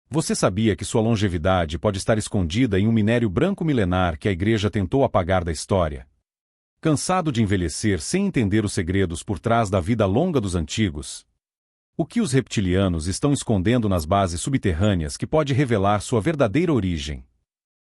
Você sabia que sua longevidade pode estar escondida em um minério branco milenar que a Igreja tentou apagar da história? Cansado de envelhecer sem entender os segredos por trás da vida longa dos antigos? O que os reptilianos estão escondendo nas bases subterrâneas que pode revelar sua verdadeira origem?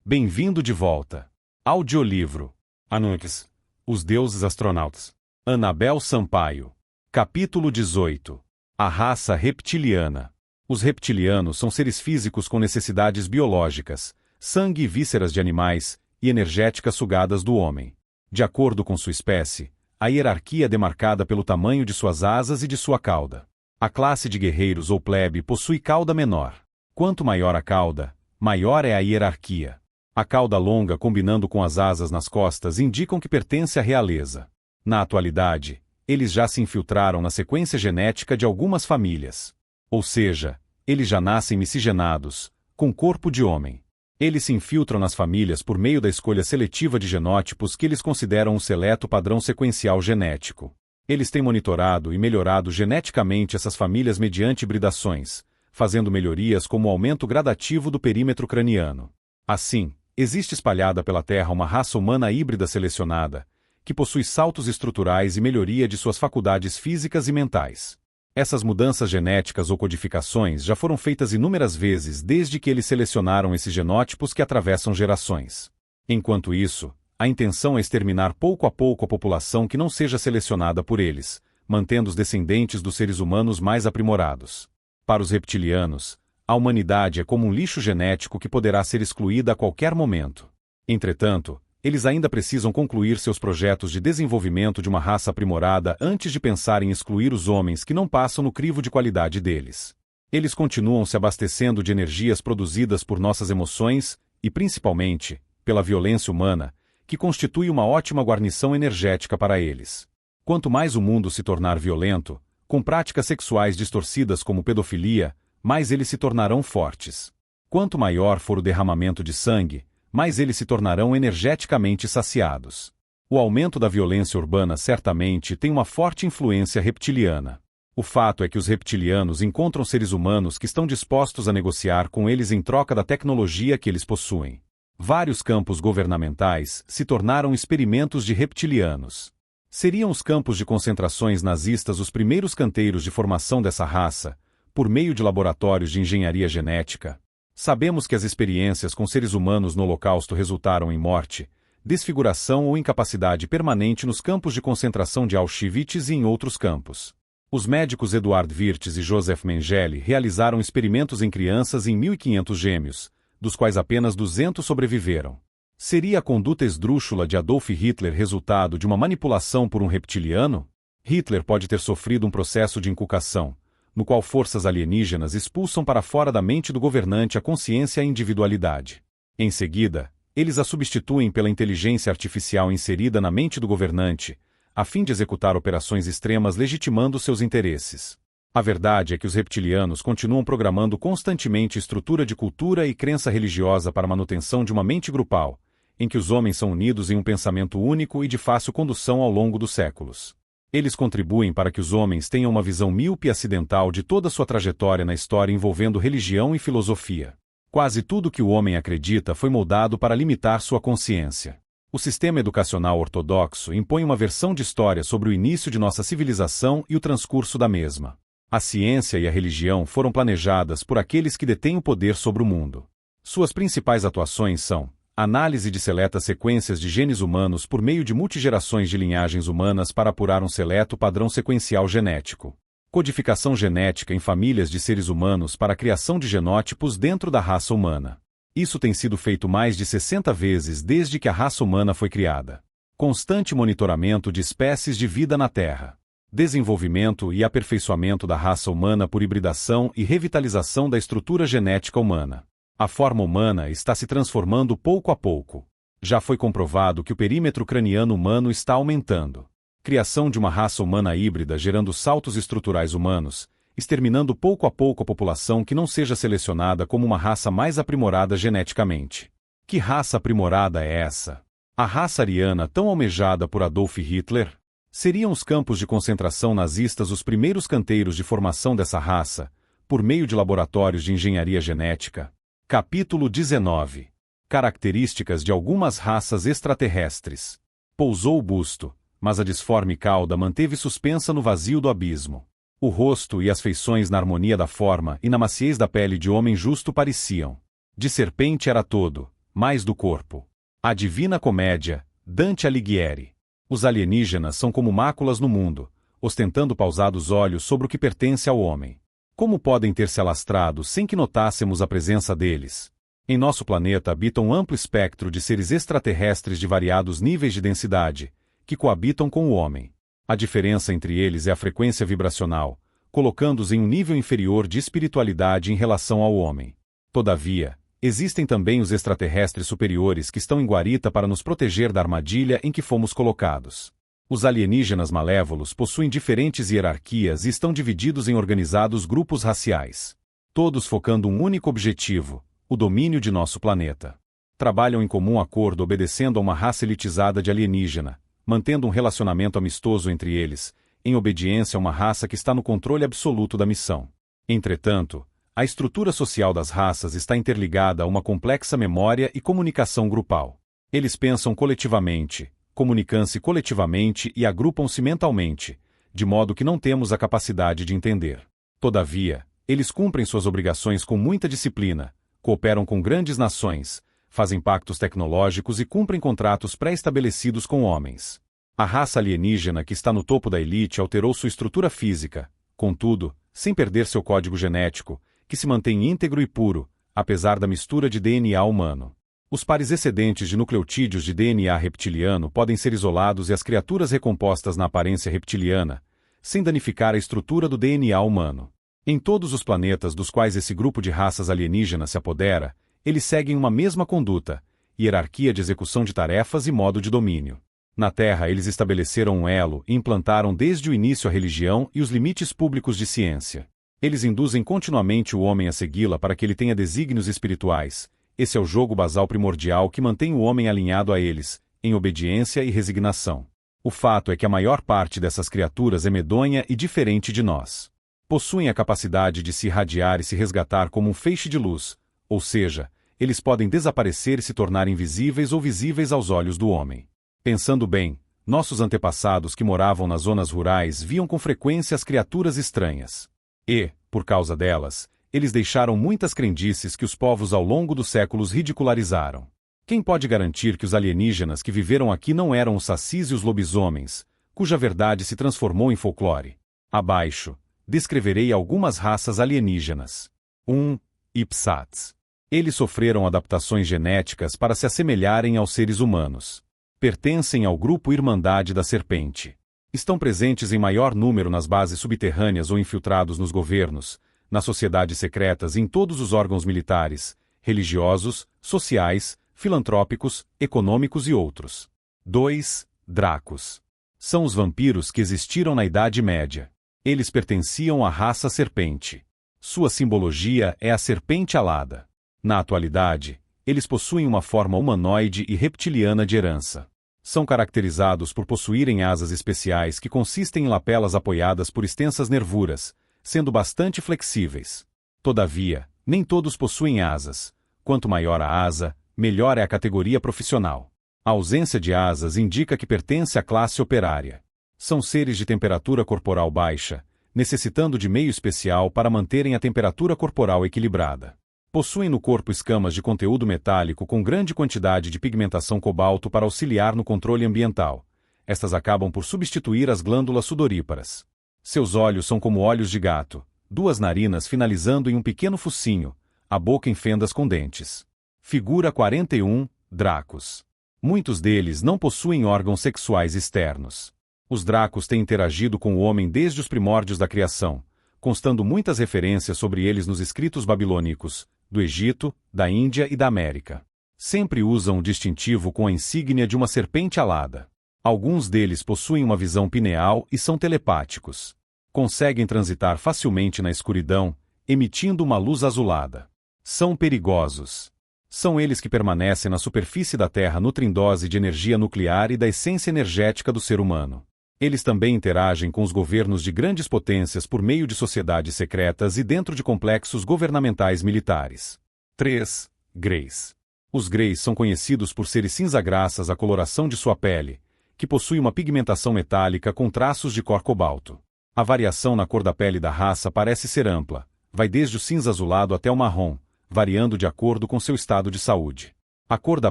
Bem-vindo de volta. Audiolivro. Anunnakis. Os deuses astronautas. Anabel Sampaio. Capítulo 18. A raça reptiliana. Os reptilianos são seres físicos com necessidades biológicas, sangue e vísceras de animais, e energéticas sugadas do homem. De acordo com sua espécie, a hierarquia é demarcada pelo tamanho de suas asas e de sua cauda. A classe de guerreiros ou plebe possui cauda menor. Quanto maior a cauda, maior é a hierarquia. A cauda longa combinando com as asas nas costas indicam que pertence à realeza. Na atualidade, eles já se infiltraram na sequência genética de algumas famílias. Ou seja, eles já nascem miscigenados, com corpo de homem. Eles se infiltram nas famílias por meio da escolha seletiva de genótipos que eles consideram um seleto padrão sequencial genético. Eles têm monitorado e melhorado geneticamente essas famílias mediante hibridações, fazendo melhorias como o aumento gradativo do perímetro craniano. Assim, existe espalhada pela Terra uma raça humana híbrida selecionada, que possui saltos estruturais e melhoria de suas faculdades físicas e mentais. Essas mudanças genéticas ou codificações já foram feitas inúmeras vezes desde que eles selecionaram esses genótipos que atravessam gerações. Enquanto isso, a intenção é exterminar pouco a pouco a população que não seja selecionada por eles, mantendo os descendentes dos seres humanos mais aprimorados. Para os reptilianos, a humanidade é como um lixo genético que poderá ser excluída a qualquer momento. Entretanto, eles ainda precisam concluir seus projetos de desenvolvimento de uma raça aprimorada antes de pensar em excluir os homens que não passam no crivo de qualidade deles. Eles continuam se abastecendo de energias produzidas por nossas emoções e, principalmente, pela violência humana, que constitui uma ótima guarnição energética para eles. Quanto mais o mundo se tornar violento, com práticas sexuais distorcidas como pedofilia, mais eles se tornarão fortes. Quanto maior for o derramamento de sangue, mais eles se tornarão energeticamente saciados. O aumento da violência urbana certamente tem uma forte influência reptiliana. O fato é que os reptilianos encontram seres humanos que estão dispostos a negociar com eles em troca da tecnologia que eles possuem. Vários campos governamentais se tornaram experimentos de reptilianos. Seriam os campos de concentrações nazistas os primeiros canteiros de formação dessa raça, por meio de laboratórios de engenharia genética? Sabemos que as experiências com seres humanos no Holocausto resultaram em morte, desfiguração ou incapacidade permanente nos campos de concentração de Auschwitz e em outros campos. Os médicos Eduard Wirtz e Joseph Mengele realizaram experimentos em crianças em 1.500 gêmeos, dos quais apenas 200 sobreviveram. Seria a conduta esdrúxula de Adolf Hitler resultado de uma manipulação por um reptiliano? Hitler pode ter sofrido um processo de inculcação, no qual forças alienígenas expulsam para fora da mente do governante a consciência e a individualidade. Em seguida, eles a substituem pela inteligência artificial inserida na mente do governante, a fim de executar operações extremas legitimando seus interesses. A verdade é que os reptilianos continuam programando constantemente estrutura de cultura e crença religiosa para a manutenção de uma mente grupal, em que os homens são unidos em um pensamento único e de fácil condução ao longo dos séculos. Eles contribuem para que os homens tenham uma visão míope e acidental de toda sua trajetória na história envolvendo religião e filosofia. Quase tudo que o homem acredita foi moldado para limitar sua consciência. O sistema educacional ortodoxo impõe uma versão de história sobre o início de nossa civilização e o transcurso da mesma. A ciência e a religião foram planejadas por aqueles que detêm o poder sobre o mundo. Suas principais atuações são análise de seletas sequências de genes humanos por meio de multigerações de linhagens humanas para apurar um seleto padrão sequencial genético. Codificação genética em famílias de seres humanos para a criação de genótipos dentro da raça humana. Isso tem sido feito mais de 60 vezes desde que a raça humana foi criada. Constante monitoramento de espécies de vida na Terra. Desenvolvimento e aperfeiçoamento da raça humana por hibridação e revitalização da estrutura genética humana. A forma humana está se transformando pouco a pouco. Já foi comprovado que o perímetro craniano humano está aumentando. Criação de uma raça humana híbrida gerando saltos estruturais humanos, exterminando pouco a pouco a população que não seja selecionada como uma raça mais aprimorada geneticamente. Que raça aprimorada é essa? A raça ariana tão almejada por Adolf Hitler? Seriam os campos de concentração nazistas os primeiros canteiros de formação dessa raça, por meio de laboratórios de engenharia genética. Capítulo 19. Características de algumas raças extraterrestres. Pousou o busto, mas a disforme cauda manteve suspensa no vazio do abismo. O rosto e as feições na harmonia da forma e na maciez da pele de homem justo pareciam. De serpente era todo, mais do corpo. A Divina Comédia, Dante Alighieri. Os alienígenas são como máculas no mundo, ostentando pausados olhos sobre o que pertence ao homem. Como podem ter se alastrado sem que notássemos a presença deles? Em nosso planeta habita um amplo espectro de seres extraterrestres de variados níveis de densidade, que coabitam com o homem. A diferença entre eles é a frequência vibracional, colocando-os em um nível inferior de espiritualidade em relação ao homem. Todavia, existem também os extraterrestres superiores que estão em guarita para nos proteger da armadilha em que fomos colocados. Os alienígenas malévolos possuem diferentes hierarquias e estão divididos em organizados grupos raciais. Todos focando um único objetivo: o domínio de nosso planeta. Trabalham em comum acordo obedecendo a uma raça elitizada de alienígena, mantendo um relacionamento amistoso entre eles, em obediência a uma raça que está no controle absoluto da missão. Entretanto, a estrutura social das raças está interligada a uma complexa memória e comunicação grupal. Eles pensam coletivamente, comunicam-se coletivamente e agrupam-se mentalmente, de modo que não temos a capacidade de entender. Todavia, eles cumprem suas obrigações com muita disciplina, cooperam com grandes nações, fazem pactos tecnológicos e cumprem contratos pré-estabelecidos com homens. A raça alienígena que está no topo da elite alterou sua estrutura física, contudo, sem perder seu código genético, que se mantém íntegro e puro, apesar da mistura de DNA humano. Os pares excedentes de nucleotídeos de DNA reptiliano podem ser isolados e as criaturas recompostas na aparência reptiliana, sem danificar a estrutura do DNA humano. Em todos os planetas dos quais esse grupo de raças alienígenas se apodera, eles seguem uma mesma conduta, hierarquia de execução de tarefas e modo de domínio. Na Terra eles estabeleceram um elo e implantaram desde o início a religião e os limites públicos de ciência. Eles induzem continuamente o homem a segui-la para que ele tenha desígnios espirituais. Esse é o jogo basal primordial que mantém o homem alinhado a eles, em obediência e resignação. O fato é que a maior parte dessas criaturas é medonha e diferente de nós. Possuem a capacidade de se irradiar e se resgatar como um feixe de luz, ou seja, eles podem desaparecer e se tornar invisíveis ou visíveis aos olhos do homem. Pensando bem, nossos antepassados que moravam nas zonas rurais viam com frequência as criaturas estranhas. E, por causa delas, eles deixaram muitas crendices que os povos ao longo dos séculos ridicularizaram. Quem pode garantir que os alienígenas que viveram aqui não eram os sacis e os lobisomens, cuja verdade se transformou em folclore? Abaixo, descreverei algumas raças alienígenas. 1. Ipsats. Eles sofreram adaptações genéticas para se assemelharem aos seres humanos. Pertencem ao grupo Irmandade da Serpente. Estão presentes em maior número nas bases subterrâneas ou infiltrados nos governos, nas sociedades secretas e em todos os órgãos militares, religiosos, sociais, filantrópicos, econômicos e outros. 2. Dracos. São os vampiros que existiram na Idade Média. Eles pertenciam à raça serpente. Sua simbologia é a serpente alada. Na atualidade, eles possuem uma forma humanoide e reptiliana de herança. São caracterizados por possuírem asas especiais que consistem em lapelas apoiadas por extensas nervuras, sendo bastante flexíveis. Todavia, nem todos possuem asas. Quanto maior a asa, melhor é a categoria profissional. A ausência de asas indica que pertence à classe operária. São seres de temperatura corporal baixa, necessitando de meio especial para manterem a temperatura corporal equilibrada. Possuem no corpo escamas de conteúdo metálico com grande quantidade de pigmentação cobalto para auxiliar no controle ambiental. Estas acabam por substituir as glândulas sudoríparas. Seus olhos são como olhos de gato, duas narinas finalizando em um pequeno focinho, a boca em fendas com dentes. Figura 41, Dracos. Muitos deles não possuem órgãos sexuais externos. Os Dracos têm interagido com o homem desde os primórdios da criação, constando muitas referências sobre eles nos escritos babilônicos, do Egito, da Índia e da América. Sempre usam o distintivo com a insígnia de uma serpente alada. Alguns deles possuem uma visão pineal e são telepáticos. Conseguem transitar facilmente na escuridão, emitindo uma luz azulada. São perigosos. São eles que permanecem na superfície da Terra nutrindo dose de energia nuclear e da essência energética do ser humano. Eles também interagem com os governos de grandes potências por meio de sociedades secretas e dentro de complexos governamentais militares. 3. Greys. Os Greys são conhecidos por serem cinza graças à coloração de sua pele, que possui uma pigmentação metálica com traços de cor cobalto. A variação na cor da pele da raça parece ser ampla, vai desde o cinza azulado até o marrom, variando de acordo com seu estado de saúde. A cor da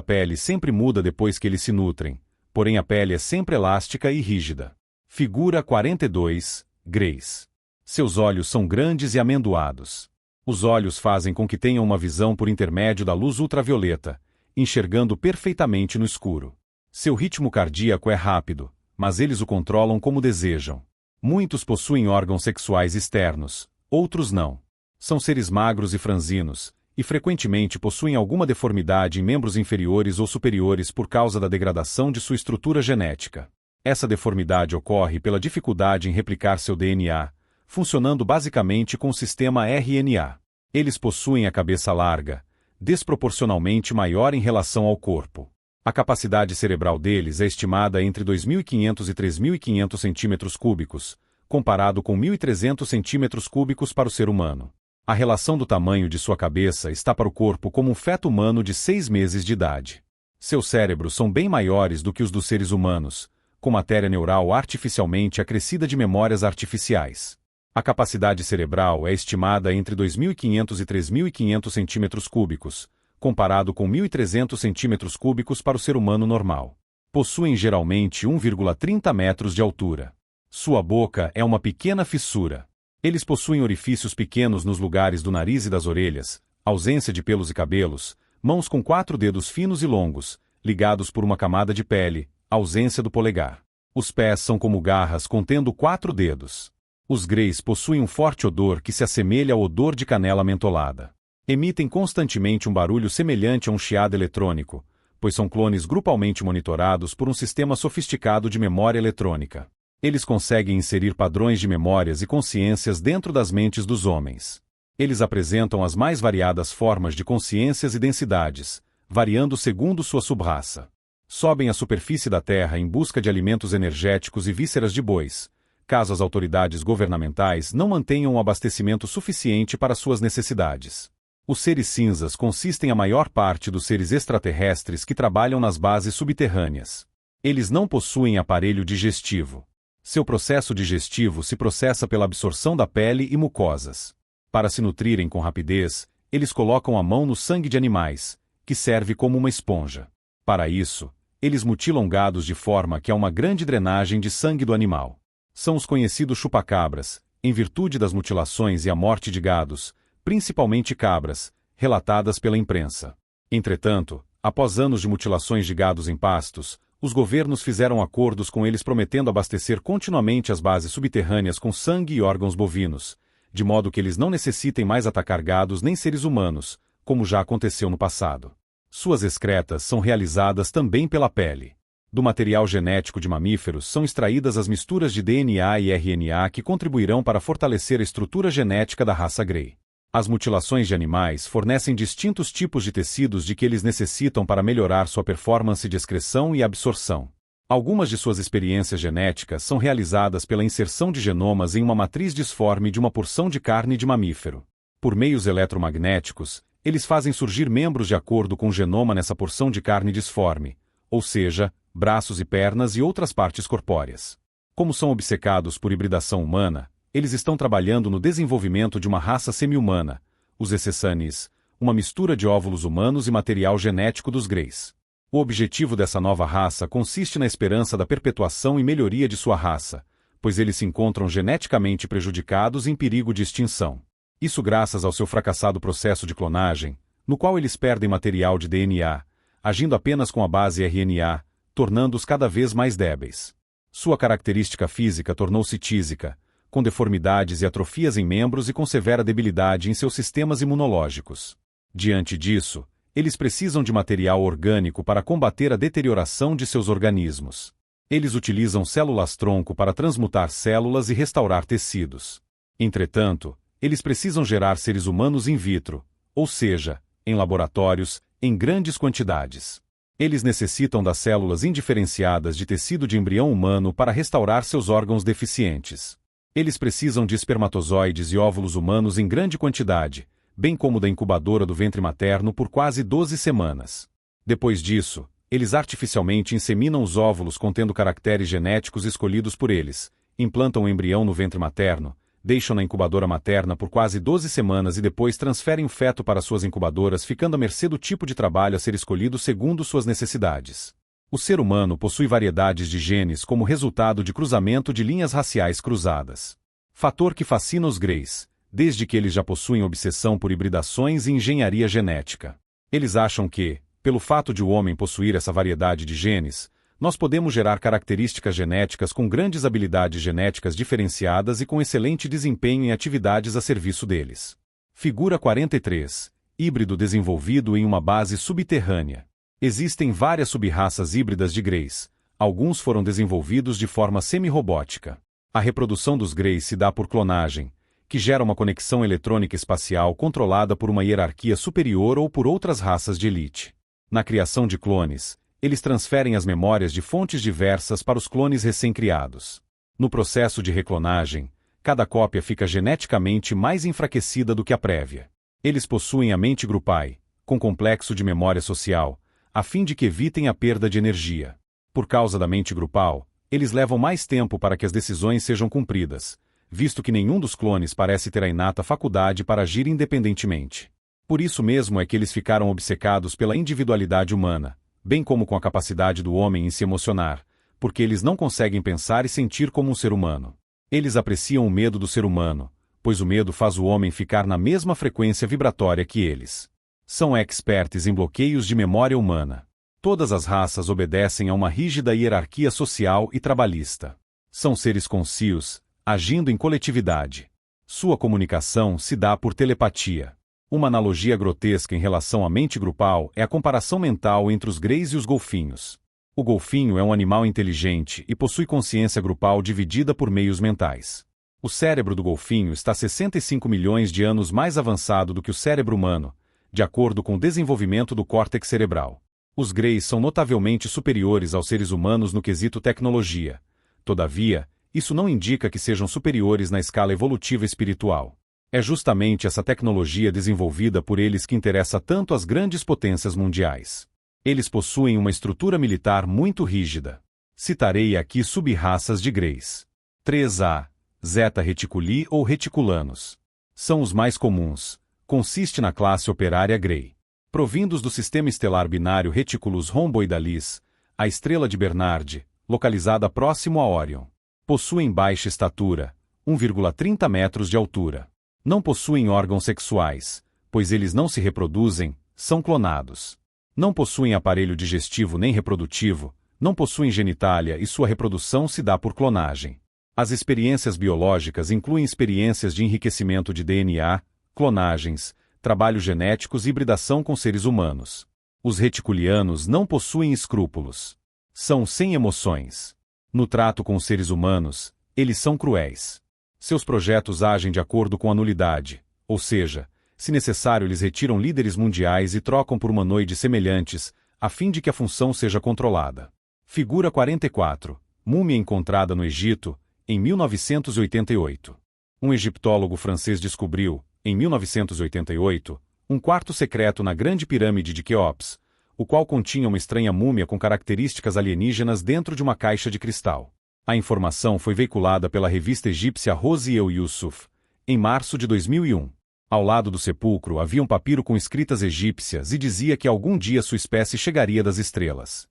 pele sempre muda depois que eles se nutrem, porém a pele é sempre elástica e rígida. Figura 42, Greys. Seus olhos são grandes e amendoados. Os olhos fazem com que tenham uma visão por intermédio da luz ultravioleta, enxergando perfeitamente no escuro. Seu ritmo cardíaco é rápido, mas eles o controlam como desejam. Muitos possuem órgãos sexuais externos, outros não. São seres magros e franzinos, e frequentemente possuem alguma deformidade em membros inferiores ou superiores por causa da degradação de sua estrutura genética. Essa deformidade ocorre pela dificuldade em replicar seu DNA, funcionando basicamente com o sistema RNA. Eles possuem a cabeça larga, desproporcionalmente maior em relação ao corpo. A capacidade cerebral deles é estimada entre 2.500 e 3.500 centímetros cúbicos, comparado com 1.300 centímetros cúbicos para o ser humano. A relação do tamanho de sua cabeça está para o corpo como um feto humano de 6 meses de idade. Seus cérebros são bem maiores do que os dos seres humanos, com matéria neural artificialmente acrescida de memórias artificiais. A capacidade cerebral é estimada entre 2.500 e 3.500 centímetros cúbicos, comparado com 1.300 centímetros cúbicos para o ser humano normal. Possuem geralmente 1,30 metros de altura. Sua boca é uma pequena fissura. Eles possuem orifícios pequenos nos lugares do nariz e das orelhas, ausência de pelos e cabelos, mãos com 4 dedos finos e longos, ligados por uma camada de pele, ausência do polegar. Os pés são como garras contendo 4 dedos. Os Greys possuem um forte odor que se assemelha ao odor de canela mentolada. Emitem constantemente um barulho semelhante a um chiado eletrônico, pois são clones grupalmente monitorados por um sistema sofisticado de memória eletrônica. Eles conseguem inserir padrões de memórias e consciências dentro das mentes dos homens. Eles apresentam as mais variadas formas de consciências e densidades, variando segundo sua subraça. Sobem à superfície da Terra em busca de alimentos energéticos e vísceras de bois, caso as autoridades governamentais não mantenham um abastecimento suficiente para suas necessidades. Os seres cinzas consistem a maior parte dos seres extraterrestres que trabalham nas bases subterrâneas. Eles não possuem aparelho digestivo. Seu processo digestivo se processa pela absorção da pele e mucosas. Para se nutrirem com rapidez, eles colocam a mão no sangue de animais, que serve como uma esponja. Para isso, eles mutilam gados de forma que há uma grande drenagem de sangue do animal. São os conhecidos chupacabras, em virtude das mutilações e a morte de gados, principalmente cabras, relatadas pela imprensa. Entretanto, após anos de mutilações de gados em pastos, os governos fizeram acordos com eles prometendo abastecer continuamente as bases subterrâneas com sangue e órgãos bovinos, de modo que eles não necessitem mais atacar gados nem seres humanos, como já aconteceu no passado. Suas excretas são realizadas também pela pele. Do material genético de mamíferos são extraídas as misturas de DNA e RNA que contribuirão para fortalecer a estrutura genética da raça Grey. As mutilações de animais fornecem distintos tipos de tecidos de que eles necessitam para melhorar sua performance de excreção e absorção. Algumas de suas experiências genéticas são realizadas pela inserção de genomas em uma matriz disforme de uma porção de carne de mamífero. Por meios eletromagnéticos, eles fazem surgir membros de acordo com o genoma nessa porção de carne disforme, ou seja, braços e pernas e outras partes corpóreas. Como são obcecados por hibridação humana, eles estão trabalhando no desenvolvimento de uma raça semi-humana, os Essesanis, uma mistura de óvulos humanos e material genético dos Greys. O objetivo dessa nova raça consiste na esperança da perpetuação e melhoria de sua raça, pois eles se encontram geneticamente prejudicados e em perigo de extinção. Isso graças ao seu fracassado processo de clonagem, no qual eles perdem material de DNA, agindo apenas com a base RNA, tornando-os cada vez mais débeis. Sua característica física tornou-se tísica, com deformidades e atrofias em membros e com severa debilidade em seus sistemas imunológicos. Diante disso, eles precisam de material orgânico para combater a deterioração de seus organismos. Eles utilizam células-tronco para transmutar células e restaurar tecidos. Entretanto, eles precisam gerar seres humanos in vitro, ou seja, em laboratórios, em grandes quantidades. Eles necessitam das células indiferenciadas de tecido de embrião humano para restaurar seus órgãos deficientes. Eles precisam de espermatozoides e óvulos humanos em grande quantidade, bem como da incubadora do ventre materno por quase 12 semanas. Depois disso, eles artificialmente inseminam os óvulos contendo caracteres genéticos escolhidos por eles, implantam o embrião no ventre materno, deixam na incubadora materna por quase 12 semanas e depois transferem o feto para suas incubadoras, ficando à mercê do tipo de trabalho a ser escolhido segundo suas necessidades. O ser humano possui variedades de genes como resultado de cruzamento de linhas raciais cruzadas. Fator que fascina os Greys, desde que eles já possuem obsessão por hibridações e engenharia genética. Eles acham que, pelo fato de o homem possuir essa variedade de genes, nós podemos gerar características genéticas com grandes habilidades genéticas diferenciadas e com excelente desempenho em atividades a serviço deles. Figura 43. Híbrido desenvolvido em uma base subterrânea. Existem várias sub-raças híbridas de Greys. Alguns foram desenvolvidos de forma semi-robótica. A reprodução dos Greys se dá por clonagem, que gera uma conexão eletrônica espacial controlada por uma hierarquia superior ou por outras raças de elite. Na criação de clones, eles transferem as memórias de fontes diversas para os clones recém-criados. No processo de reclonagem, cada cópia fica geneticamente mais enfraquecida do que a prévia. Eles possuem a mente grupal, com complexo de memória social, a fim de que evitem a perda de energia. Por causa da mente grupal, eles levam mais tempo para que as decisões sejam cumpridas, visto que nenhum dos clones parece ter a inata faculdade para agir independentemente. Por isso mesmo é que eles ficaram obcecados pela individualidade humana, bem como com a capacidade do homem em se emocionar, porque eles não conseguem pensar e sentir como um ser humano. Eles apreciam o medo do ser humano, pois o medo faz o homem ficar na mesma frequência vibratória que eles. São experts em bloqueios de memória humana. Todas as raças obedecem a uma rígida hierarquia social e trabalhista. São seres conscios, agindo em coletividade. Sua comunicação se dá por telepatia. Uma analogia grotesca em relação à mente grupal é a comparação mental entre os Greys e os golfinhos. O golfinho é um animal inteligente e possui consciência grupal dividida por meios mentais. O cérebro do golfinho está 65 milhões de anos mais avançado do que o cérebro humano, de acordo com o desenvolvimento do córtex cerebral. Os Greys são notavelmente superiores aos seres humanos no quesito tecnologia. Todavia, isso não indica que sejam superiores na escala evolutiva espiritual. É justamente essa tecnologia desenvolvida por eles que interessa tanto às grandes potências mundiais. Eles possuem uma estrutura militar muito rígida. Citarei aqui sub-raças de Greys. 3A. Zeta Reticuli ou reticulanos. São os mais comuns. Consiste na classe operária Grey. Provindos do sistema estelar binário Reticulus rhomboidalis, a estrela de Bernard, localizada próximo a Órion. Possuem baixa estatura, 1,30 metros de altura. Não possuem órgãos sexuais, pois eles não se reproduzem, são clonados. Não possuem aparelho digestivo nem reprodutivo, não possuem genitália e sua reprodução se dá por clonagem. As experiências biológicas incluem experiências de enriquecimento de DNA, clonagens, trabalhos genéticos e hibridação com seres humanos. Os reticulianos não possuem escrúpulos. São sem emoções. No trato com os seres humanos, eles são cruéis. Seus projetos agem de acordo com a nulidade, ou seja, se necessário eles retiram líderes mundiais e trocam por humanoides semelhantes, a fim de que a função seja controlada. Figura 44. Múmia encontrada no Egito, em 1988. Um egiptólogo francês descobriu, em 1988, um quarto secreto na Grande Pirâmide de Quéops, o qual continha uma estranha múmia com características alienígenas dentro de uma caixa de cristal. A informação foi veiculada pela revista egípcia Rose El Yusuf, em março de 2001. Ao lado do sepulcro havia um papiro com escritas egípcias e dizia que algum dia sua espécie chegaria das estrelas.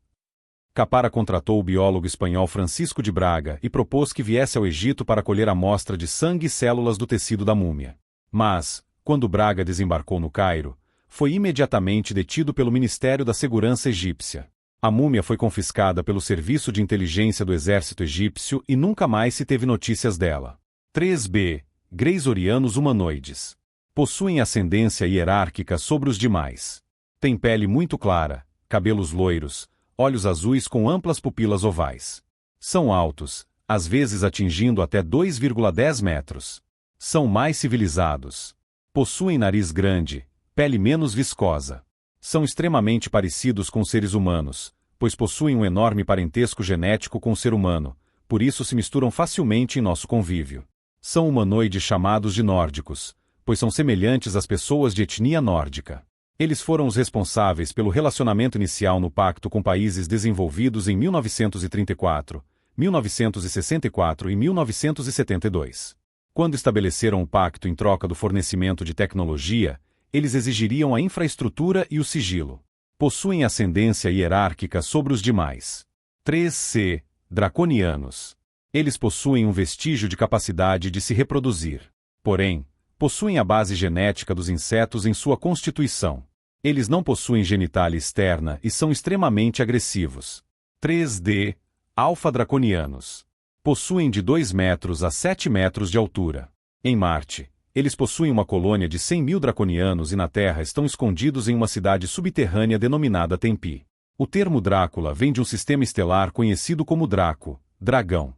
Capara contratou o biólogo espanhol Francisco de Braga e propôs que viesse ao Egito para colher amostra de sangue e células do tecido da múmia. Mas, quando Braga desembarcou no Cairo, foi imediatamente detido pelo Ministério da Segurança egípcia. A múmia foi confiscada pelo Serviço de Inteligência do Exército Egípcio e nunca mais se teve notícias dela. 3b. Greys orianos humanoides. Possuem ascendência hierárquica sobre os demais. Têm pele muito clara, cabelos loiros, olhos azuis com amplas pupilas ovais. São altos, às vezes atingindo até 2,10 metros. São mais civilizados. Possuem nariz grande, pele menos viscosa. São extremamente parecidos com seres humanos, pois possuem um enorme parentesco genético com o ser humano, por isso se misturam facilmente em nosso convívio. São humanoides chamados de nórdicos, pois são semelhantes às pessoas de etnia nórdica. Eles foram os responsáveis pelo relacionamento inicial no pacto com países desenvolvidos em 1934, 1964 e 1972. Quando estabeleceram o pacto em troca do fornecimento de tecnologia, eles exigiriam a infraestrutura e o sigilo. Possuem ascendência hierárquica sobre os demais. 3C. Draconianos. Eles possuem um vestígio de capacidade de se reproduzir. Porém, possuem a base genética dos insetos em sua constituição. Eles não possuem genitália externa e são extremamente agressivos. 3D. Alfa-draconianos. Possuem de 2 metros a 7 metros de altura. Em Marte, eles possuem uma colônia de 100.000 draconianos e na Terra estão escondidos em uma cidade subterrânea denominada Tempi. O termo Drácula vem de um sistema estelar conhecido como Draco, dragão.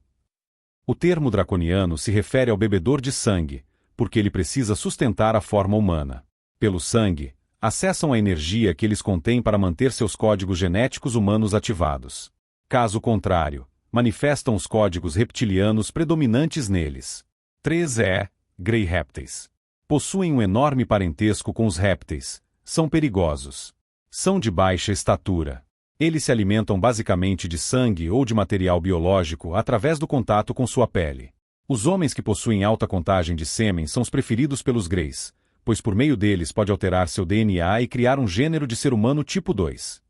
O termo draconiano se refere ao bebedor de sangue, porque ele precisa sustentar a forma humana. Pelo sangue, acessam a energia que eles contêm para manter seus códigos genéticos humanos ativados. Caso contrário, manifestam os códigos reptilianos predominantes neles. 3E. Grey répteis. Possuem um enorme parentesco com os répteis. São perigosos. São de baixa estatura. Eles se alimentam basicamente de sangue ou de material biológico através do contato com sua pele. Os homens que possuem alta contagem de sêmen são os preferidos pelos Greys, pois por meio deles pode alterar seu DNA e criar um gênero de ser humano tipo 2.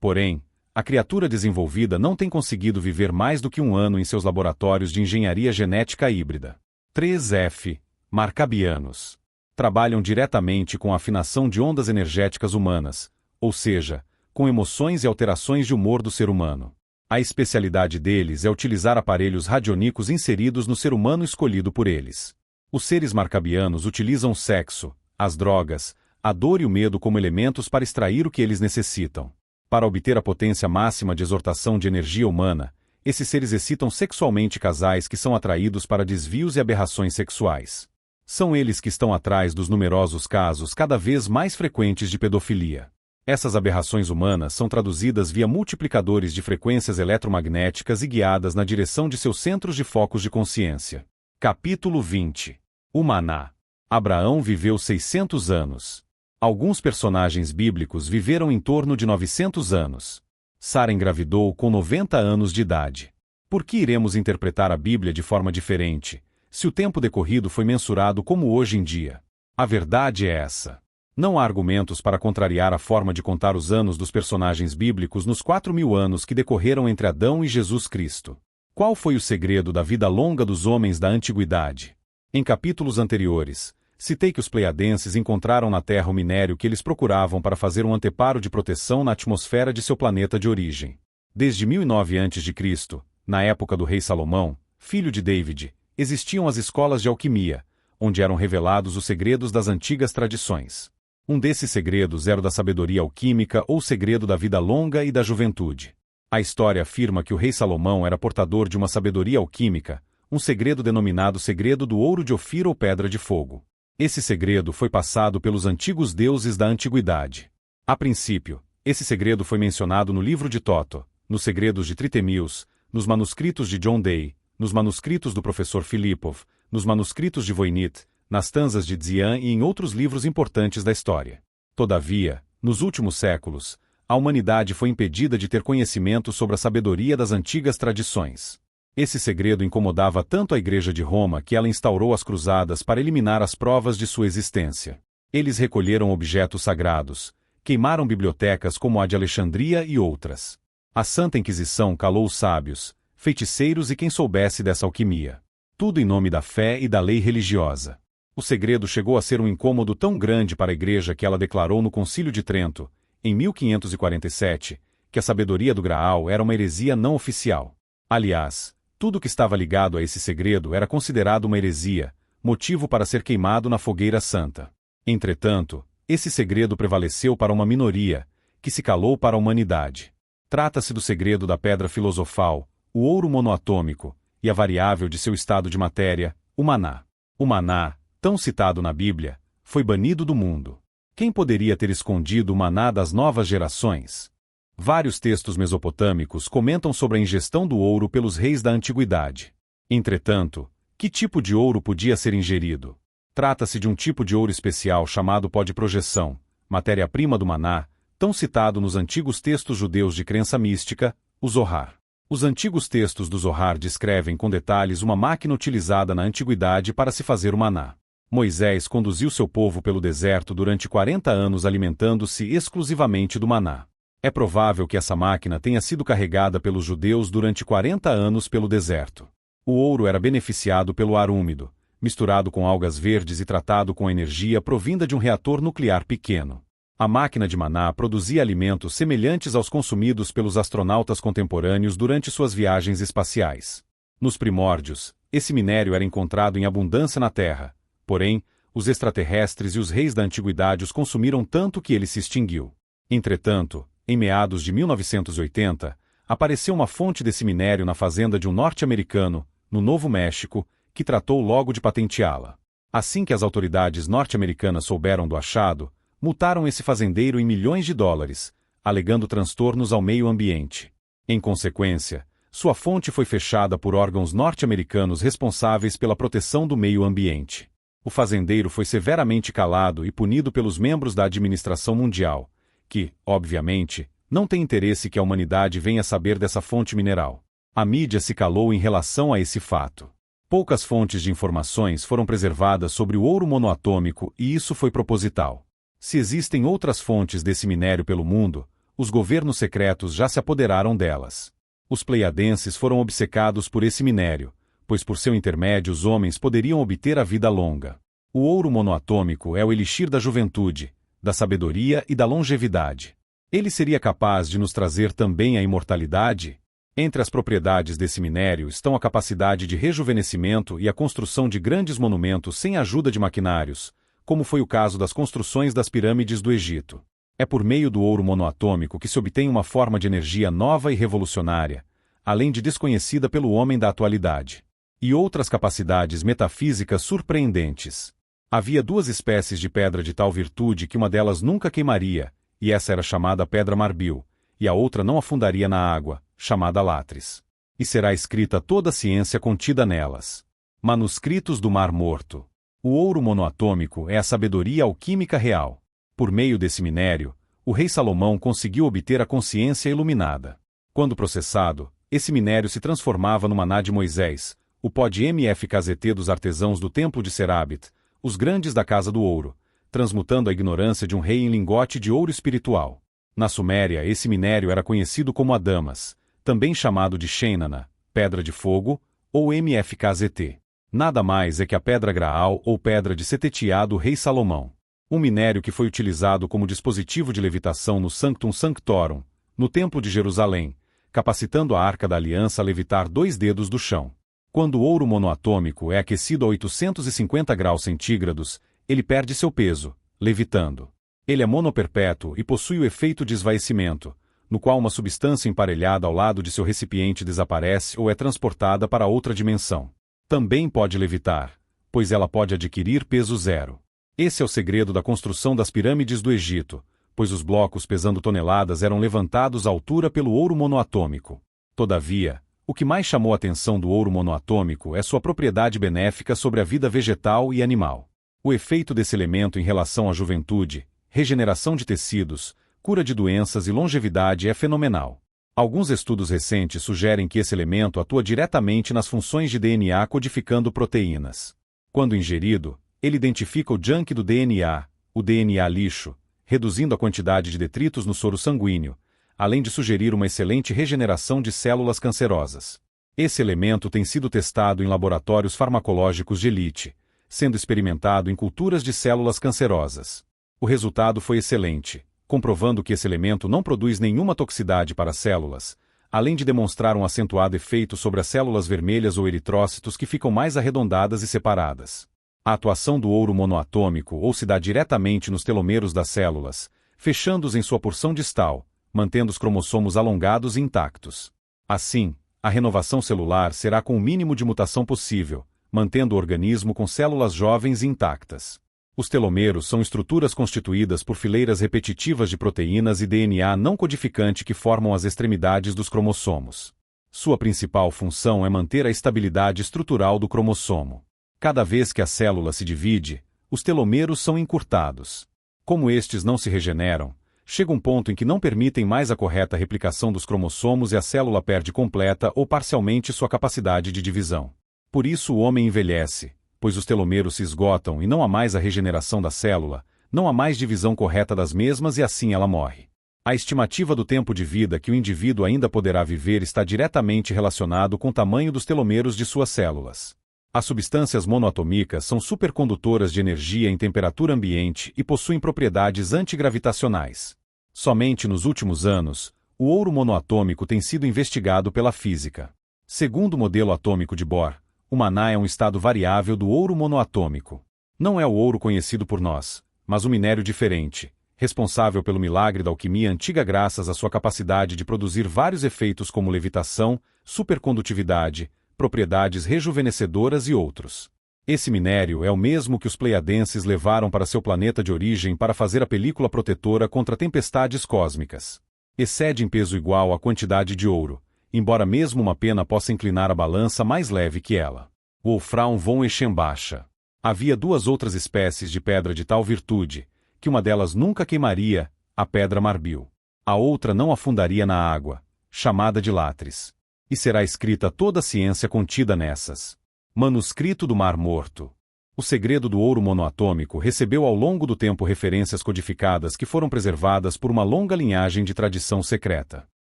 Porém, a criatura desenvolvida não tem conseguido viver mais do que 1 ano em seus laboratórios de engenharia genética híbrida. 3F. Marcabianos. Trabalham diretamente com a afinação de ondas energéticas humanas, ou seja, com emoções e alterações de humor do ser humano. A especialidade deles é utilizar aparelhos radiônicos inseridos no ser humano escolhido por eles. Os seres marcabianos utilizam o sexo, as drogas, a dor e o medo como elementos para extrair o que eles necessitam. Para obter a potência máxima de exortação de energia humana, esses seres excitam sexualmente casais que são atraídos para desvios e aberrações sexuais. São eles que estão atrás dos numerosos casos cada vez mais frequentes de pedofilia. Essas aberrações humanas são traduzidas via multiplicadores de frequências eletromagnéticas e guiadas na direção de seus centros de focos de consciência. Capítulo 20. O Maná. Abraão viveu 600 anos. Alguns personagens bíblicos viveram em torno de 900 anos. Sara engravidou com 90 anos de idade. Por que iremos interpretar a Bíblia de forma diferente, se o tempo decorrido foi mensurado como hoje em dia? A verdade é essa. Não há argumentos para contrariar a forma de contar os anos dos personagens bíblicos nos 4.000 anos que decorreram entre Adão e Jesus Cristo. Qual foi o segredo da vida longa dos homens da antiguidade? Em capítulos anteriores, citei que os pleiadenses encontraram na Terra o minério que eles procuravam para fazer um anteparo de proteção na atmosfera de seu planeta de origem. Desde 1009 a.C., na época do rei Salomão, filho de David, existiam as escolas de alquimia, onde eram revelados os segredos das antigas tradições. Um desses segredos era o da sabedoria alquímica ou segredo da vida longa e da juventude. A história afirma que o rei Salomão era portador de uma sabedoria alquímica, um segredo denominado segredo do ouro de Ofir ou pedra de fogo. Esse segredo foi passado pelos antigos deuses da antiguidade. A princípio, esse segredo foi mencionado no livro de Toto, nos segredos de Tritemius, nos manuscritos de John Day, nos manuscritos do professor Filipov, nos manuscritos de Voynich, nas tanzas de Dzian e em outros livros importantes da história. Todavia, nos últimos séculos, a humanidade foi impedida de ter conhecimento sobre a sabedoria das antigas tradições. Esse segredo incomodava tanto a Igreja de Roma que ela instaurou as cruzadas para eliminar as provas de sua existência. Eles recolheram objetos sagrados, queimaram bibliotecas como a de Alexandria e outras. A Santa Inquisição calou os sábios, feiticeiros e quem soubesse dessa alquimia. Tudo em nome da fé e da lei religiosa. O segredo chegou a ser um incômodo tão grande para a Igreja que ela declarou no Concílio de Trento, em 1547, que a sabedoria do Graal era uma heresia não oficial. Aliás, tudo que estava ligado a esse segredo era considerado uma heresia, motivo para ser queimado na fogueira santa. Entretanto, esse segredo prevaleceu para uma minoria, que se calou para a humanidade. Trata-se do segredo da pedra filosofal, o ouro monoatômico, e a variável de seu estado de matéria, o maná. O maná, tão citado na Bíblia, foi banido do mundo. Quem poderia ter escondido o maná das novas gerações? Vários textos mesopotâmicos comentam sobre a ingestão do ouro pelos reis da antiguidade. Entretanto, que tipo de ouro podia ser ingerido? Trata-se de um tipo de ouro especial chamado pó de projeção, matéria-prima do maná, tão citado nos antigos textos judeus de crença mística, o Zohar. Os antigos textos do Zohar descrevem com detalhes uma máquina utilizada na antiguidade para se fazer o maná. Moisés conduziu seu povo pelo deserto durante 40 anos alimentando-se exclusivamente do maná. É provável que essa máquina tenha sido carregada pelos judeus durante 40 anos pelo deserto. O ouro era beneficiado pelo ar úmido, misturado com algas verdes e tratado com energia provinda de um reator nuclear pequeno. A máquina de maná produzia alimentos semelhantes aos consumidos pelos astronautas contemporâneos durante suas viagens espaciais. Nos primórdios, esse minério era encontrado em abundância na Terra. Porém, os extraterrestres e os reis da antiguidade os consumiram tanto que ele se extinguiu. Entretanto, em meados de 1980, apareceu uma fonte desse minério na fazenda de um norte-americano, no Novo México, que tratou logo de patenteá-la. Assim que as autoridades norte-americanas souberam do achado, multaram esse fazendeiro em milhões de dólares, alegando transtornos ao meio ambiente. Em consequência, sua fonte foi fechada por órgãos norte-americanos responsáveis pela proteção do meio ambiente. O fazendeiro foi severamente calado e punido pelos membros da administração mundial, que, obviamente, não tem interesse que a humanidade venha saber dessa fonte mineral. A mídia se calou em relação a esse fato. Poucas fontes de informações foram preservadas sobre o ouro monoatômico e isso foi proposital. Se existem outras fontes desse minério pelo mundo, os governos secretos já se apoderaram delas. Os pleiadenses foram obcecados por esse minério, pois por seu intermédio os homens poderiam obter a vida longa. O ouro monoatômico é o elixir da juventude, da sabedoria e da longevidade. Ele seria capaz de nos trazer também a imortalidade? Entre as propriedades desse minério estão a capacidade de rejuvenescimento e a construção de grandes monumentos sem a ajuda de maquinários, como foi o caso das construções das pirâmides do Egito. É por meio do ouro monoatômico que se obtém uma forma de energia nova e revolucionária, além de desconhecida pelo homem da atualidade. E outras capacidades metafísicas surpreendentes. Havia duas espécies de pedra de tal virtude que uma delas nunca queimaria, e essa era chamada pedra marbil, e a outra não afundaria na água, chamada látris. E será escrita toda a ciência contida nelas. Manuscritos do Mar Morto. O ouro monoatômico é a sabedoria alquímica real. Por meio desse minério, o rei Salomão conseguiu obter a consciência iluminada. Quando processado, esse minério se transformava no maná de Moisés, o pó de MFKZT dos artesãos do templo de Serabit, os grandes da Casa do Ouro, transmutando a ignorância de um rei em lingote de ouro espiritual. Na Suméria, esse minério era conhecido como adamas, também chamado de Sheinana, pedra de fogo, ou MFKZT. Nada mais é que a pedra Graal ou pedra de Setetia do rei Salomão. Um minério que foi utilizado como dispositivo de levitação no Sanctum Sanctorum, no Templo de Jerusalém, capacitando a Arca da Aliança a levitar 2 dedos do chão. Quando o ouro monoatômico é aquecido a 850 graus centígrados, ele perde seu peso, levitando. Ele é monoperpétuo e possui o efeito de esvaecimento, no qual uma substância emparelhada ao lado de seu recipiente desaparece ou é transportada para outra dimensão. Também pode levitar, pois ela pode adquirir peso zero. Esse é o segredo da construção das pirâmides do Egito, pois os blocos pesando toneladas eram levantados à altura pelo ouro monoatômico. Todavia, o que mais chamou a atenção do ouro monoatômico é sua propriedade benéfica sobre a vida vegetal e animal. O efeito desse elemento em relação à juventude, regeneração de tecidos, cura de doenças e longevidade é fenomenal. Alguns estudos recentes sugerem que esse elemento atua diretamente nas funções de DNA codificando proteínas. Quando ingerido, ele identifica o junk do DNA, o DNA lixo, reduzindo a quantidade de detritos no soro sanguíneo, além de sugerir uma excelente regeneração de células cancerosas. Esse elemento tem sido testado em laboratórios farmacológicos de elite, sendo experimentado em culturas de células cancerosas. O resultado foi excelente, comprovando que esse elemento não produz nenhuma toxicidade para as células, além de demonstrar um acentuado efeito sobre as células vermelhas ou eritrócitos que ficam mais arredondadas e separadas. A atuação do ouro monoatômico ou se dá diretamente nos telômeros das células, fechando-os em sua porção distal, mantendo os cromossomos alongados e intactos. Assim, a renovação celular será com o mínimo de mutação possível, mantendo o organismo com células jovens e intactas. Os telômeros são estruturas constituídas por fileiras repetitivas de proteínas e DNA não codificante que formam as extremidades dos cromossomos. Sua principal função é manter a estabilidade estrutural do cromossomo. Cada vez que a célula se divide, os telômeros são encurtados. Como estes não se regeneram, chega um ponto em que não permitem mais a correta replicação dos cromossomos e a célula perde completa ou parcialmente sua capacidade de divisão. Por isso o homem envelhece, pois os telômeros se esgotam e não há mais a regeneração da célula, não há mais divisão correta das mesmas e assim ela morre. A estimativa do tempo de vida que o indivíduo ainda poderá viver está diretamente relacionado com o tamanho dos telômeros de suas células. As substâncias monoatômicas são supercondutoras de energia em temperatura ambiente e possuem propriedades antigravitacionais. Somente nos últimos anos, o ouro monoatômico tem sido investigado pela física. Segundo o modelo atômico de Bohr, o maná é um estado variável do ouro monoatômico. Não é o ouro conhecido por nós, mas um minério diferente, responsável pelo milagre da alquimia antiga graças à sua capacidade de produzir vários efeitos como levitação, supercondutividade, propriedades rejuvenescedoras e outros. Esse minério é o mesmo que os pleiadenses levaram para seu planeta de origem para fazer a película protetora contra tempestades cósmicas. Excede em peso igual a quantidade de ouro, embora mesmo uma pena possa inclinar a balança mais leve que ela. Wolfram von Eschenbach. Havia duas outras espécies de pedra de tal virtude, que uma delas nunca queimaria, a pedra marbil. A outra não afundaria na água, chamada de latris. E será escrita toda a ciência contida nessas. Manuscrito do Mar Morto. O segredo do ouro monoatômico recebeu ao longo do tempo referências codificadas que foram preservadas por uma longa linhagem de tradição secreta.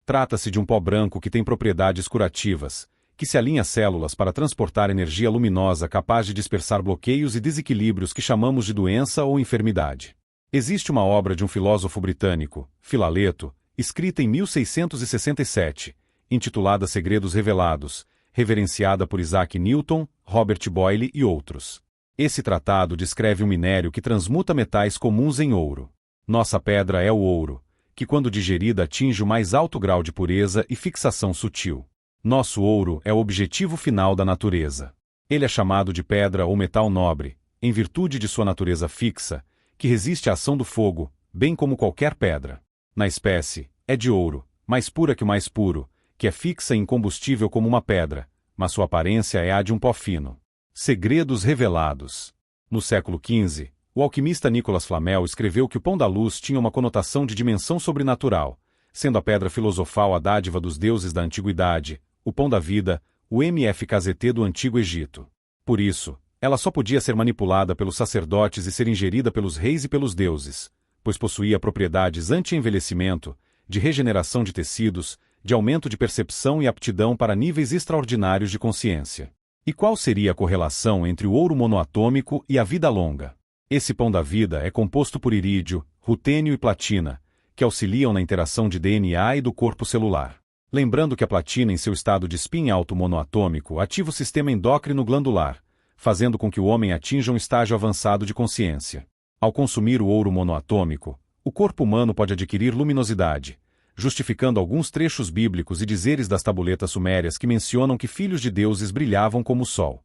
Trata-se de um pó branco que tem propriedades curativas, que se alinha às células para transportar energia luminosa capaz de dispersar bloqueios e desequilíbrios que chamamos de doença ou enfermidade. Existe uma obra de um filósofo britânico, Filaleto, escrita em 1667, intitulada Segredos Revelados, reverenciada por Isaac Newton, Robert Boyle e outros. Esse tratado descreve um minério que transmuta metais comuns em ouro. Nossa pedra é o ouro, que quando digerida atinge o mais alto grau de pureza e fixação sutil. Nosso ouro é o objetivo final da natureza. Ele é chamado de pedra ou metal nobre, em virtude de sua natureza fixa, que resiste à ação do fogo, bem como qualquer pedra. Na espécie, é de ouro, mais pura que o mais puro, que é fixa e incombustível como uma pedra, mas sua aparência é a de um pó fino. Segredos revelados. No século XV, o alquimista Nicolas Flamel escreveu que o pão da luz tinha uma conotação de dimensão sobrenatural, sendo a pedra filosofal a dádiva dos deuses da antiguidade, o pão da vida, o MFKZT do Antigo Egito. Por isso, ela só podia ser manipulada pelos sacerdotes e ser ingerida pelos reis e pelos deuses, pois possuía propriedades anti-envelhecimento, de regeneração de tecidos, de aumento de percepção e aptidão para níveis extraordinários de consciência. E qual seria a correlação entre o ouro monoatômico e a vida longa? Esse pão da vida é composto por irídio, rutênio e platina, que auxiliam na interação de DNA e do corpo celular. Lembrando que a platina em seu estado de spin alto monoatômico ativa o sistema endócrino glandular, fazendo com que o homem atinja um estágio avançado de consciência. Ao consumir o ouro monoatômico, o corpo humano pode adquirir luminosidade, justificando alguns trechos bíblicos e dizeres das tabuletas sumérias que mencionam que filhos de deuses brilhavam como o sol.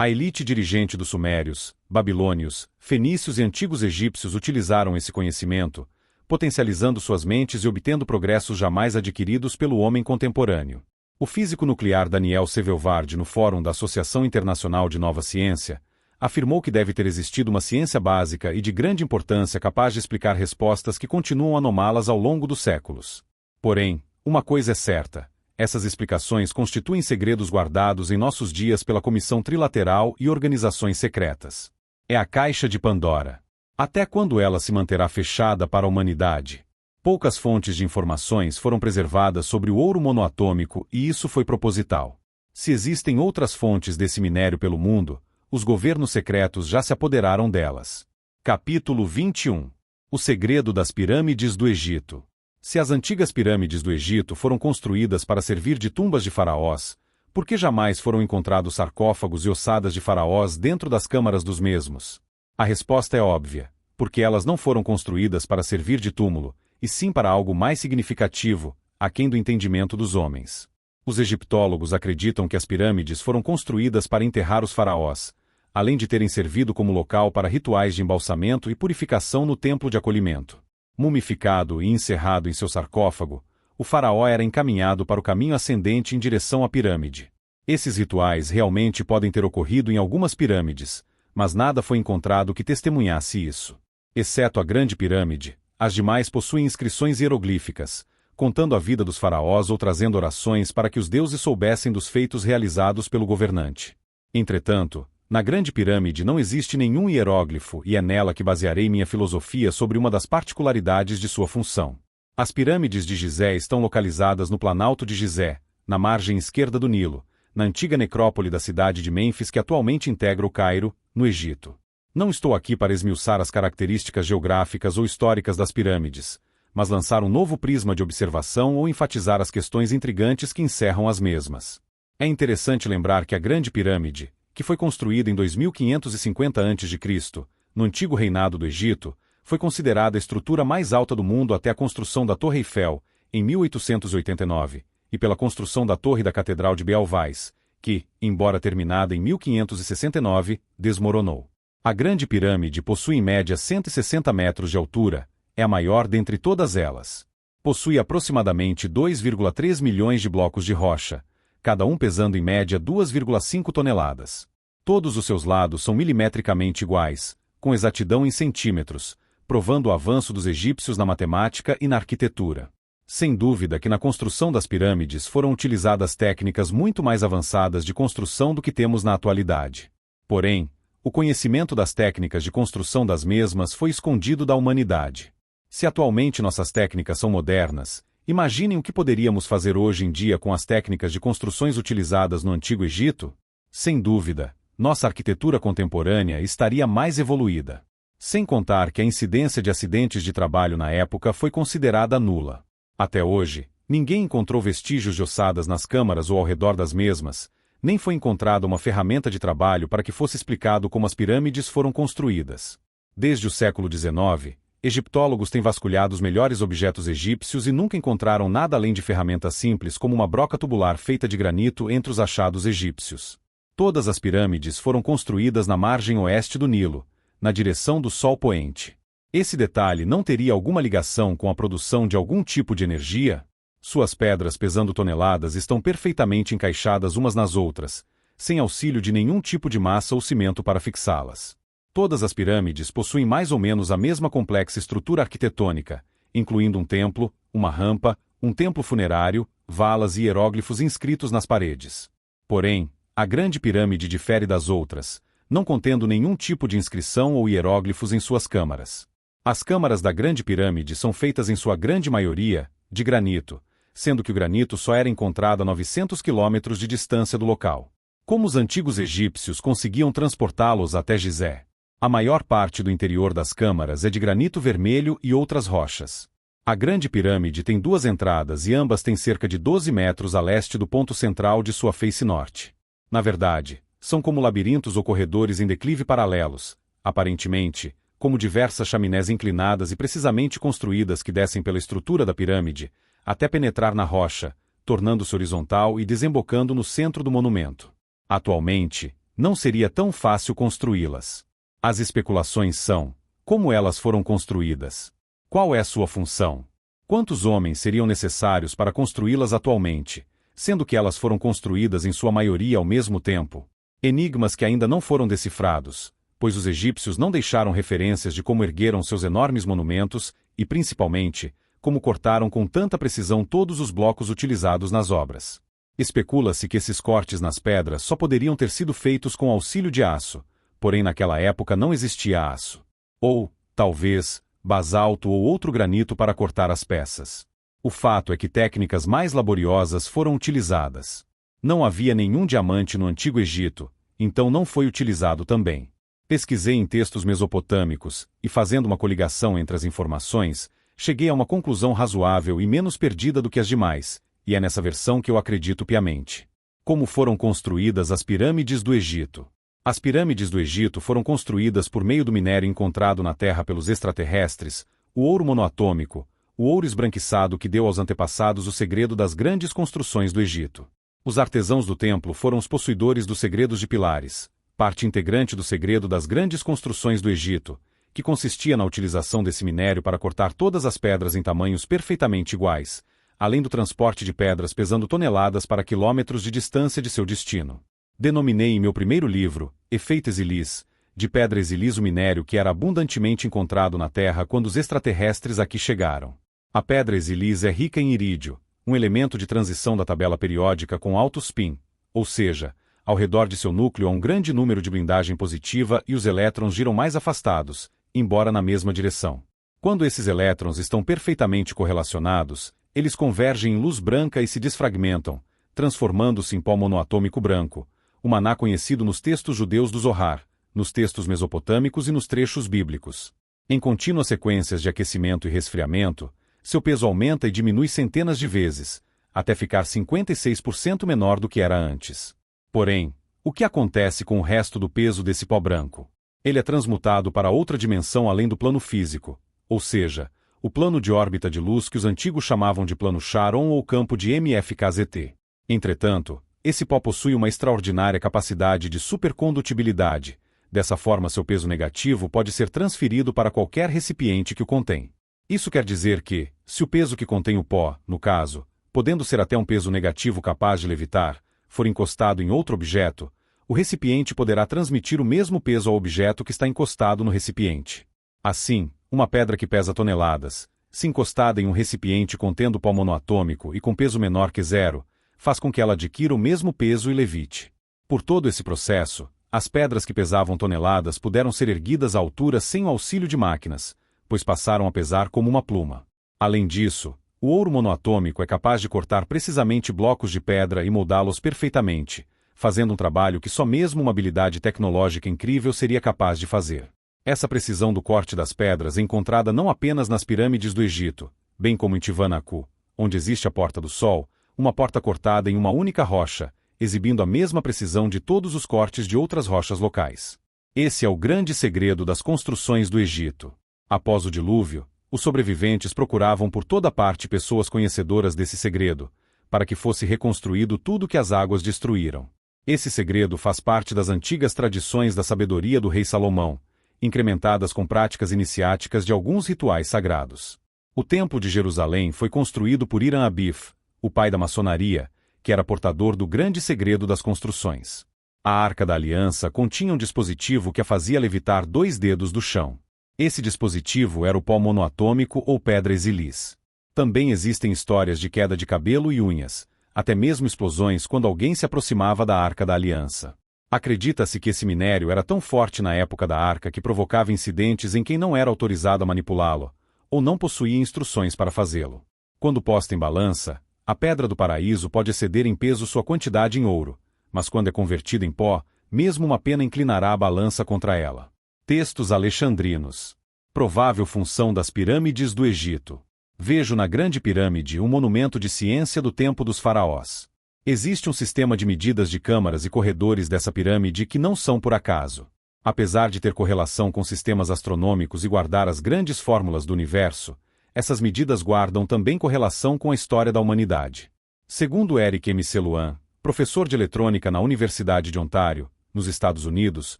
A elite dirigente dos sumérios, babilônios, fenícios e antigos egípcios utilizaram esse conhecimento, potencializando suas mentes e obtendo progressos jamais adquiridos pelo homem contemporâneo. O físico nuclear Daniel Sevelvard, no Fórum da Associação Internacional de Nova Ciência, afirmou que deve ter existido uma ciência básica e de grande importância capaz de explicar respostas que continuam anômalas ao longo dos séculos. Porém, uma coisa é certa: essas explicações constituem segredos guardados em nossos dias pela Comissão Trilateral e organizações secretas. É a Caixa de Pandora. Até quando ela se manterá fechada para a humanidade? Poucas fontes de informações foram preservadas sobre o ouro monoatômico e isso foi proposital. Se existem outras fontes desse minério pelo mundo, os governos secretos já se apoderaram delas. Capítulo 21. O segredo das pirâmides do Egito. Se as antigas pirâmides do Egito foram construídas para servir de tumbas de faraós, por que jamais foram encontrados sarcófagos e ossadas de faraós dentro das câmaras dos mesmos? A resposta é óbvia, porque elas não foram construídas para servir de túmulo, e sim para algo mais significativo, aquém do entendimento dos homens. Os egiptólogos acreditam que as pirâmides foram construídas para enterrar os faraós, além de terem servido como local para rituais de embalsamento e purificação no templo de acolhimento. Mumificado e encerrado em seu sarcófago, o faraó era encaminhado para o caminho ascendente em direção à pirâmide. Esses rituais realmente podem ter ocorrido em algumas pirâmides, mas nada foi encontrado que testemunhasse isso. Exceto a Grande Pirâmide, as demais possuem inscrições hieroglíficas, contando a vida dos faraós ou trazendo orações para que os deuses soubessem dos feitos realizados pelo governante. Entretanto, na Grande Pirâmide não existe nenhum hieróglifo e é nela que basearei minha filosofia sobre uma das particularidades de sua função. As pirâmides de Gizé estão localizadas no Planalto de Gizé, na margem esquerda do Nilo, na antiga necrópole da cidade de Mênfis que atualmente integra o Cairo, no Egito. Não estou aqui para esmiuçar as características geográficas ou históricas das pirâmides, mas lançar um novo prisma de observação ou enfatizar as questões intrigantes que encerram as mesmas. É interessante lembrar que a Grande Pirâmide, que foi construída em 2550 a.C., no antigo reinado do Egito, foi considerada a estrutura mais alta do mundo até a construção da Torre Eiffel, em 1889, e pela construção da Torre da Catedral de Bealvais, que, embora terminada em 1569, desmoronou. A Grande Pirâmide possui em média 160 metros de altura, é a maior dentre todas elas. Possui aproximadamente 2,3 milhões de blocos de rocha, cada um pesando em média 2,5 toneladas. Todos os seus lados são milimetricamente iguais, com exatidão em centímetros, provando o avanço dos egípcios na matemática e na arquitetura. Sem dúvida que na construção das pirâmides foram utilizadas técnicas muito mais avançadas de construção do que temos na atualidade. Porém, o conhecimento das técnicas de construção das mesmas foi escondido da humanidade. Se atualmente nossas técnicas são modernas, imaginem o que poderíamos fazer hoje em dia com as técnicas de construções utilizadas no Antigo Egito? Sem dúvida, nossa arquitetura contemporânea estaria mais evoluída. Sem contar que a incidência de acidentes de trabalho na época foi considerada nula. Até hoje, ninguém encontrou vestígios de ossadas nas câmaras ou ao redor das mesmas, nem foi encontrada uma ferramenta de trabalho para que fosse explicado como as pirâmides foram construídas. Desde o século XIX, egiptólogos têm vasculhado os melhores objetos egípcios e nunca encontraram nada além de ferramentas simples como uma broca tubular feita de granito entre os achados egípcios. Todas as pirâmides foram construídas na margem oeste do Nilo, na direção do Sol Poente. Esse detalhe não teria alguma ligação com a produção de algum tipo de energia? Suas pedras pesando toneladas estão perfeitamente encaixadas umas nas outras, sem auxílio de nenhum tipo de massa ou cimento para fixá-las. Todas as pirâmides possuem mais ou menos a mesma complexa estrutura arquitetônica, incluindo um templo, uma rampa, um templo funerário, valas e hieróglifos inscritos nas paredes. Porém, a Grande Pirâmide difere das outras, não contendo nenhum tipo de inscrição ou hieróglifos em suas câmaras. As câmaras da Grande Pirâmide são feitas em sua grande maioria de granito, sendo que o granito só era encontrado a 900 quilômetros de distância do local. Como os antigos egípcios conseguiam transportá-los até Gizé? A maior parte do interior das câmaras é de granito vermelho e outras rochas. A Grande Pirâmide tem duas entradas e ambas têm cerca de 12 metros a leste do ponto central de sua face norte. Na verdade, são como labirintos ou corredores em declive paralelos, aparentemente, como diversas chaminés inclinadas e precisamente construídas que descem pela estrutura da pirâmide, até penetrar na rocha, tornando-se horizontal e desembocando no centro do monumento. Atualmente, não seria tão fácil construí-las. As especulações são: como elas foram construídas? Qual é a sua função? Quantos homens seriam necessários para construí-las atualmente, sendo que elas foram construídas em sua maioria ao mesmo tempo? Enigmas que ainda não foram decifrados, pois os egípcios não deixaram referências de como ergueram seus enormes monumentos e, principalmente, como cortaram com tanta precisão todos os blocos utilizados nas obras. Especula-se que esses cortes nas pedras só poderiam ter sido feitos com auxílio de aço, porém naquela época não existia aço. Ou, talvez, basalto ou outro granito para cortar as peças. O fato é que técnicas mais laboriosas foram utilizadas. Não havia nenhum diamante no Antigo Egito, então não foi utilizado também. Pesquisei em textos mesopotâmicos, e fazendo uma coligação entre as informações, cheguei a uma conclusão razoável e menos perdida do que as demais, e é nessa versão que eu acredito piamente. Como foram construídas as pirâmides do Egito? As pirâmides do Egito foram construídas por meio do minério encontrado na Terra pelos extraterrestres, o ouro monoatômico, o ouro esbranquiçado que deu aos antepassados o segredo das grandes construções do Egito. Os artesãos do templo foram os possuidores dos segredos de pilares, parte integrante do segredo das grandes construções do Egito, que consistia na utilização desse minério para cortar todas as pedras em tamanhos perfeitamente iguais, além do transporte de pedras pesando toneladas para quilômetros de distância de seu destino. Denominei em meu primeiro livro, Efeito Exilis, de pedra exilis o minério que era abundantemente encontrado na Terra quando os extraterrestres aqui chegaram. A pedra exilis é rica em irídio, um elemento de transição da tabela periódica com alto spin, ou seja, ao redor de seu núcleo há um grande número de blindagem positiva e os elétrons giram mais afastados, embora na mesma direção. Quando esses elétrons estão perfeitamente correlacionados, eles convergem em luz branca e se desfragmentam, transformando-se em pó monoatômico branco, o maná conhecido nos textos judeus do Zohar, nos textos mesopotâmicos e nos trechos bíblicos. Em contínuas sequências de aquecimento e resfriamento, seu peso aumenta e diminui centenas de vezes, até ficar 56% menor do que era antes. Porém, o que acontece com o resto do peso desse pó branco? Ele é transmutado para outra dimensão além do plano físico, ou seja, o plano de órbita de luz que os antigos chamavam de plano Charon ou campo de MFKZT. Entretanto, esse pó possui uma extraordinária capacidade de supercondutibilidade. Dessa forma, seu peso negativo pode ser transferido para qualquer recipiente que o contém. Isso quer dizer que, se o peso que contém o pó, no caso, podendo ser até um peso negativo capaz de levitar, for encostado em outro objeto, o recipiente poderá transmitir o mesmo peso ao objeto que está encostado no recipiente. Assim, uma pedra que pesa toneladas, se encostada em um recipiente contendo pó monoatômico e com peso menor que zero, faz com que ela adquira o mesmo peso e levite. Por todo esse processo, as pedras que pesavam toneladas puderam ser erguidas à altura sem o auxílio de máquinas, pois passaram a pesar como uma pluma. Além disso, o ouro monoatômico é capaz de cortar precisamente blocos de pedra e moldá-los perfeitamente, fazendo um trabalho que só mesmo uma habilidade tecnológica incrível seria capaz de fazer. Essa precisão do corte das pedras é encontrada não apenas nas pirâmides do Egito, bem como em Tiwanaku, onde existe a Porta do Sol, uma porta cortada em uma única rocha, exibindo a mesma precisão de todos os cortes de outras rochas locais. Esse é o grande segredo das construções do Egito. Após o dilúvio, os sobreviventes procuravam por toda parte pessoas conhecedoras desse segredo, para que fosse reconstruído tudo que as águas destruíram. Esse segredo faz parte das antigas tradições da sabedoria do rei Salomão, incrementadas com práticas iniciáticas de alguns rituais sagrados. O Templo de Jerusalém foi construído por Hiram Abif, o pai da maçonaria, que era portador do grande segredo das construções. A Arca da Aliança continha um dispositivo que a fazia levitar 2 dedos do chão. Esse dispositivo era o pó monoatômico ou pedra exilis. Também existem histórias de queda de cabelo e unhas, até mesmo explosões quando alguém se aproximava da Arca da Aliança. Acredita-se que esse minério era tão forte na época da Arca que provocava incidentes em quem não era autorizado a manipulá-lo, ou não possuía instruções para fazê-lo. Quando posta em balança, a pedra do paraíso pode exceder em peso sua quantidade em ouro, mas quando é convertida em pó, mesmo uma pena inclinará a balança contra ela. Textos alexandrinos. Provável função das pirâmides do Egito. Vejo na Grande Pirâmide um monumento de ciência do tempo dos faraós. Existe um sistema de medidas de câmaras e corredores dessa pirâmide que não são por acaso. Apesar de ter correlação com sistemas astronômicos e guardar as grandes fórmulas do universo, essas medidas guardam também correlação com a história da humanidade. Segundo Eric M. Celuan, professor de eletrônica na Universidade de Ontário, nos Estados Unidos,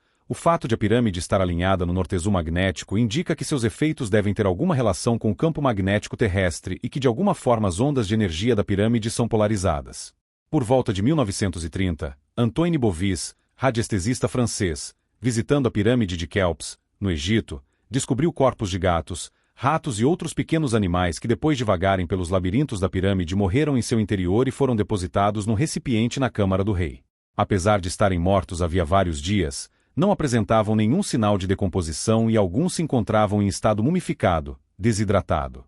o fato de a pirâmide estar alinhada no norte-sul magnético indica que seus efeitos devem ter alguma relação com o campo magnético terrestre e que de alguma forma as ondas de energia da pirâmide são polarizadas. Por volta de 1930, Antoine Bovis, radiestesista francês, visitando a pirâmide de Kéops, no Egito, descobriu corpos de gatos, ratos e outros pequenos animais que depois de vagarem pelos labirintos da pirâmide morreram em seu interior e foram depositados no recipiente na câmara do rei. Apesar de estarem mortos havia vários dias, não apresentavam nenhum sinal de decomposição e alguns se encontravam em estado mumificado, desidratado.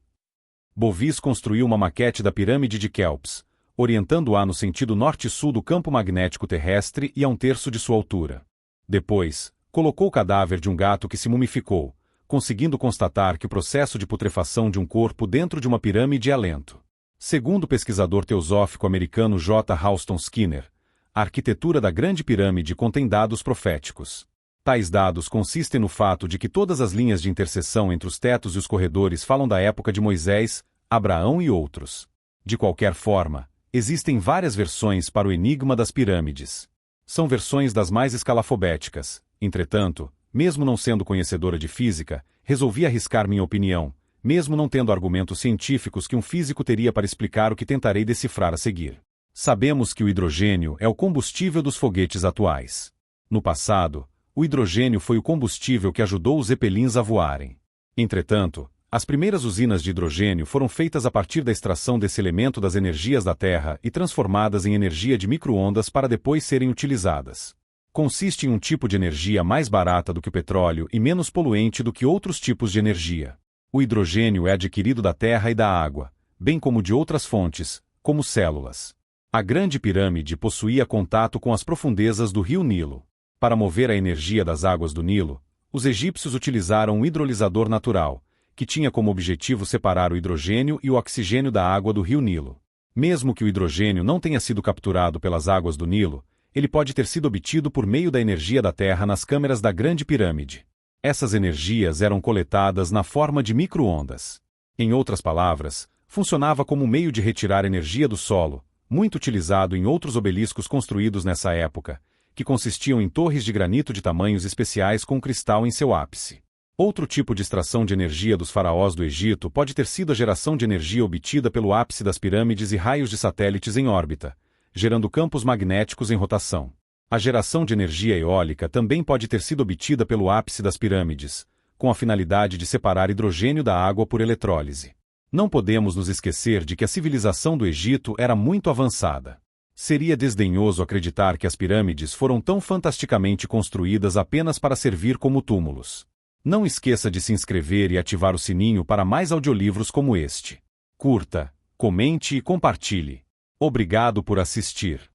Bovis construiu uma maquete da pirâmide de Kéops, orientando-a no sentido norte-sul do campo magnético terrestre e a 1/3 de sua altura. Depois, colocou o cadáver de um gato que se mumificou, conseguindo constatar que o processo de putrefação de um corpo dentro de uma pirâmide é lento. Segundo o pesquisador teosófico americano J. Ralston Skinner, a arquitetura da Grande Pirâmide contém dados proféticos. Tais dados consistem no fato de que todas as linhas de interseção entre os tetos e os corredores falam da época de Moisés, Abraão e outros. De qualquer forma, existem várias versões para o enigma das pirâmides. São versões das mais escalafobéticas. Entretanto, mesmo não sendo conhecedora de física, resolvi arriscar minha opinião, mesmo não tendo argumentos científicos que um físico teria para explicar o que tentarei decifrar a seguir. Sabemos que o hidrogênio é o combustível dos foguetes atuais. No passado, o hidrogênio foi o combustível que ajudou os zeppelins a voarem. Entretanto, as primeiras usinas de hidrogênio foram feitas a partir da extração desse elemento das energias da Terra e transformadas em energia de micro-ondas para depois serem utilizadas. Consiste em um tipo de energia mais barata do que o petróleo e menos poluente do que outros tipos de energia. O hidrogênio é adquirido da terra e da água, bem como de outras fontes, como células. A Grande Pirâmide possuía contato com as profundezas do rio Nilo. Para mover a energia das águas do Nilo, os egípcios utilizaram um hidrolisador natural, que tinha como objetivo separar o hidrogênio e o oxigênio da água do rio Nilo. Mesmo que o hidrogênio não tenha sido capturado pelas águas do Nilo, ele pode ter sido obtido por meio da energia da Terra nas câmeras da Grande Pirâmide. Essas energias eram coletadas na forma de micro-ondas. Em outras palavras, funcionava como um meio de retirar energia do solo, muito utilizado em outros obeliscos construídos nessa época, que consistiam em torres de granito de tamanhos especiais com cristal em seu ápice. Outro tipo de extração de energia dos faraós do Egito pode ter sido a geração de energia obtida pelo ápice das pirâmides e raios de satélites em órbita, gerando campos magnéticos em rotação. A geração de energia eólica também pode ter sido obtida pelo ápice das pirâmides, com a finalidade de separar hidrogênio da água por eletrólise. Não podemos nos esquecer de que a civilização do Egito era muito avançada. Seria desdenhoso acreditar que as pirâmides foram tão fantasticamente construídas apenas para servir como túmulos. Não esqueça de se inscrever e ativar o sininho para mais audiolivros como este. Curta, comente e compartilhe. Obrigado por assistir.